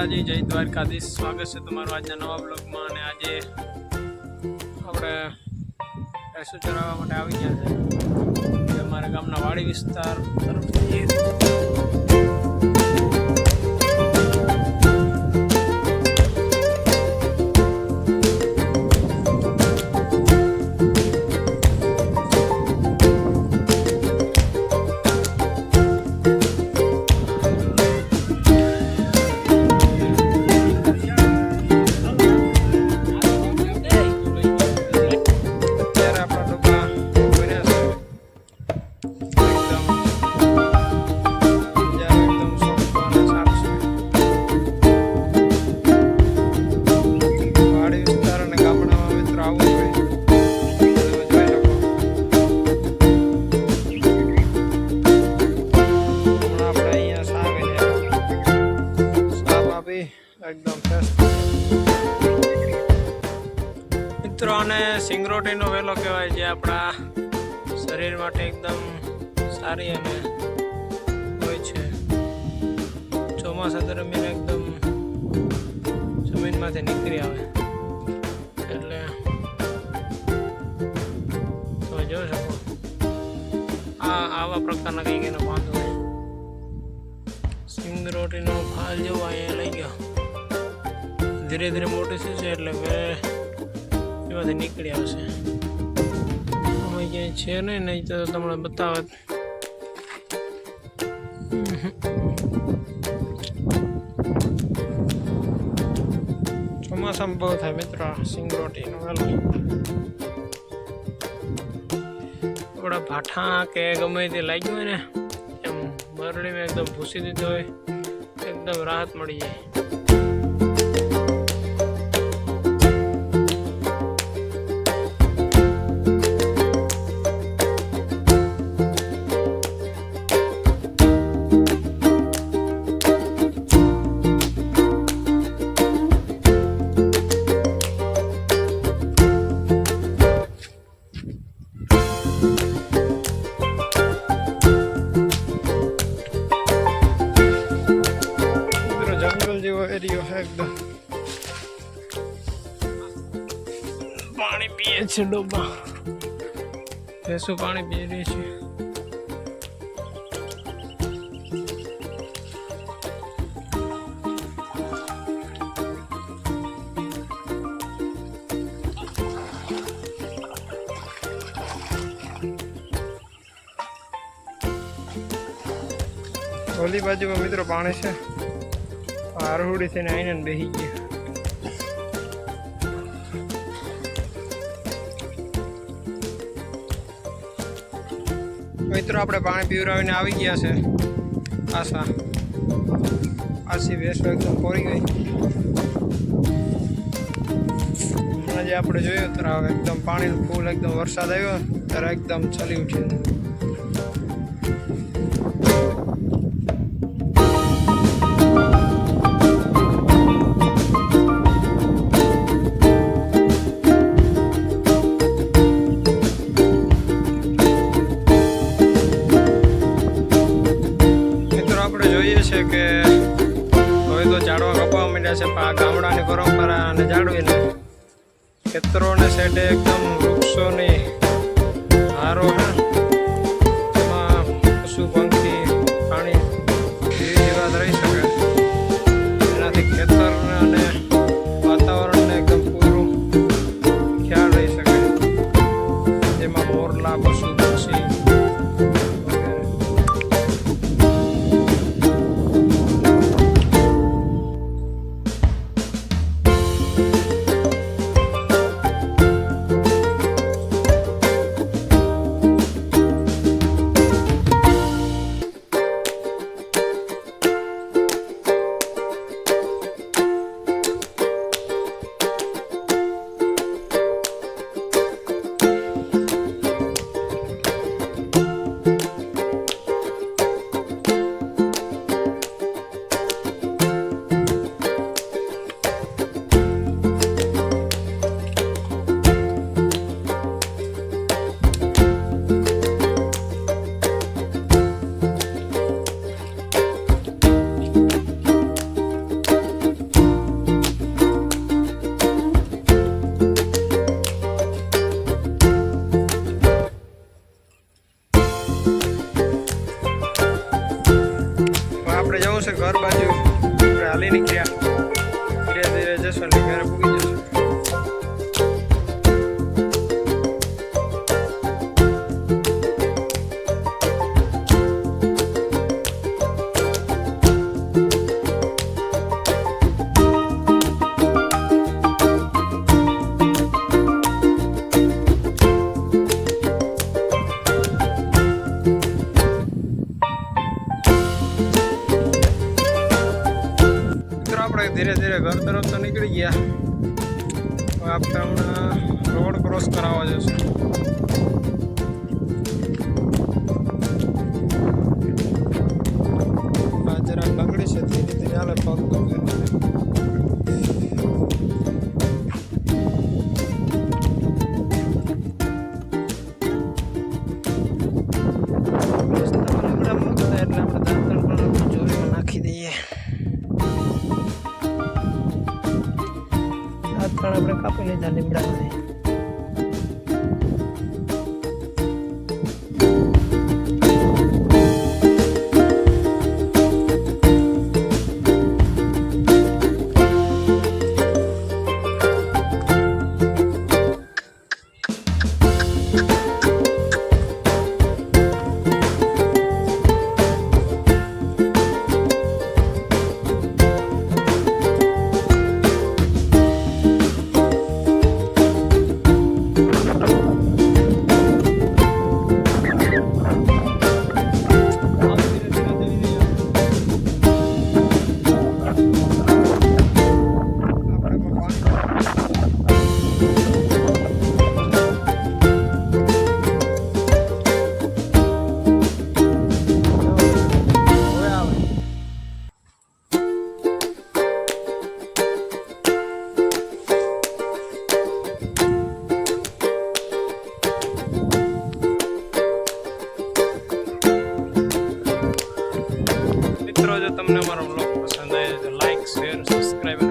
માતાજી, જય દ્વારકાધીશ। સ્વાગત છે તમારું આજના નવા બ્લોગમાં। અને આજે આપણે ભેંસો ચરાવવા માટે આવી ગયા છે અમારા ગામના વાડી વિસ્તાર તરફથી। મિત્રો આને સિંગરોટીનો વેલો કહેવાય, જે આપણા શરીર માટે એકદમ સારી અને હોય છે। ચોમાસા દરમિયાન એકદમ જમીનમાંથી નીકળી આવે એટલે તમે જોઈ શકો આવા પ્રકારના કંઈક એનો બાંધો હોય। સિંગરોટીનો ફાલ જેવો અહીંયા લઈ ગયો, ધીરે ધીરે મોટી થશે એટલે એમાંથી નીકળી આવશે। અમે ક્યાંય છે નહીં તો તમને બતાવે। ચોમાસામાં બહુ થાય મિત્રો સિંગરોટીનો વેલો। આપણા ભાઠા કે ગમે તે લાગ્યું હોય ને એમ મરડીમાં એકદમ ભૂસી દીધો હોય, એકદમ રાહત મળી જાય। જેવો એરિયો છે એકદમ। પાણી પીએ છે ડોબા, ભેંસો પાણી પી રહી છે। ઓલી બાજુમાં મિત્રો પાણી છે, આરહુડી થઈને આવીને બેસી ગયા। મિત્રો આપણે પાણી પીવડાવીને આવી ગયા છે। આસી ભેંસો એકદમ પોરી ગઈ। આજે આપણે જોયું ત્યારે એકદમ પાણીનું ફૂલ, એકદમ વરસાદ આવ્યો ત્યારે એકદમ ચલી ઉઠ્યું। જોઈએ છે કે હવે તો ઝાડવા કપાવા માંડ્યા છે, પણ આ ગામડાની પરંપરા અને જાળવીને ખેતરોને સાઈડે એકદમ વૃક્ષોની હારો છે, એમાં પશુ પંખી પાણી જીવાત રહી શકે, એનાથી ખેતર અને વાતાવરણને એકદમ પૂરું ખ્યાલ રહી શકે, જેમાં મોરલા, પશુ પક્ષી આપણે હમણાં રોડ ક્રોસ કરાવવા જશું. આ જરા લંગડી છે, ધીરે ધીરે હાલે, પગ દુખે. આપણે કાપી લીધા લીમડાને. મિત્રો, જો તમને અમારો બ્લોગ પસંદ આવે તો લાઈક, શેર, સબસ્ક્રાઈબ